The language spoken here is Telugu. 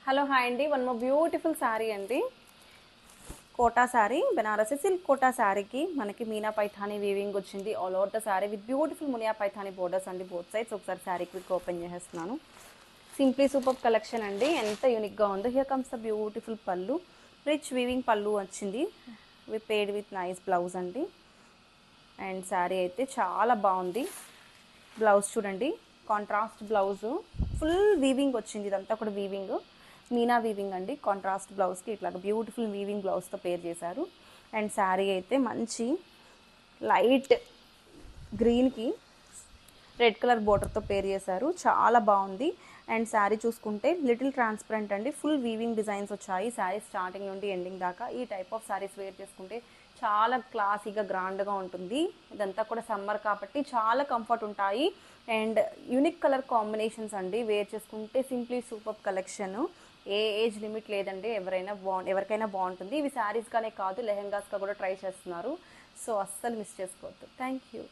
హలో హాయ్ అండి. వన్ మోర్ బ్యూటిఫుల్ శారీ అండి. కోటా శారీ, బెనారసి సిల్క్ కోటా శారీకి మనకి మీనా పైథానీ వీవింగ్ వచ్చింది. All over the sari with beautiful Muniya Paithani borders అండి, బోత్ సైడ్స్. ఒకసారి శారీ క్విక్ ఓపెన్ చేసేస్తున్నాను. సింప్లీ సూపర్ కలెక్షన్ అండి, ఎంత యూనిక్గా ఉందో. Here comes the beautiful pallu, rich weaving pallu వచ్చింది, పేడ్ విత్ నైస్ బ్లౌజ్ అండి. అండ్ శారీ అయితే చాలా బాగుంది. బ్లౌజ్ చూడండి, కాంట్రాస్ట్ బ్లౌజు, ఫుల్ వీవింగ్ వచ్చింది. ఇదంతా కూడా వీవింగ్, మీనా వీవింగ్ అండి. కాంట్రాస్ట్ బ్లౌజ్కి ఇట్లాగ బ్యూటిఫుల్ వీవింగ్ బ్లౌజ్తో పేర్ చేశారు. అండ్ శారీ అయితే మంచి లైట్ గ్రీన్కి రెడ్ కలర్ బోర్డర్తో పేర్ చేశారు, చాలా బాగుంది. అండ్ శారీ చూసుకుంటే లిటిల్ ట్రాన్స్పరెంట్ అండి, ఫుల్ వీవింగ్ డిజైన్స్ వచ్చాయి శారీ స్టార్టింగ్ నుండి ఎండింగ్ దాకా. ఈ టైప్ ఆఫ్ శారీస్ వేర్ చేసుకుంటే చాలా క్లాసీగా గ్రాండ్గా ఉంటుంది. ఇదంతా కూడా సమ్మర్ కాబట్టి చాలా కంఫర్ట్ ఉంటాయి. అండ్ యూనిక్ కలర్ కాంబినేషన్స్ అండి, వేర్ చేసుకుంటే సింప్లీ సూపర్ కలెక్షన్. ఏ ఏజ్ లిమిట్ లేదండి, ఎవరికైనా బాగుంటుంది. ఇవి శారీస్గానే కాదు, లెహెంగాస్గా కూడా ట్రై చేస్తున్నారు. సో అస్సలు మిస్ చేసుకోవద్దు. Thank you.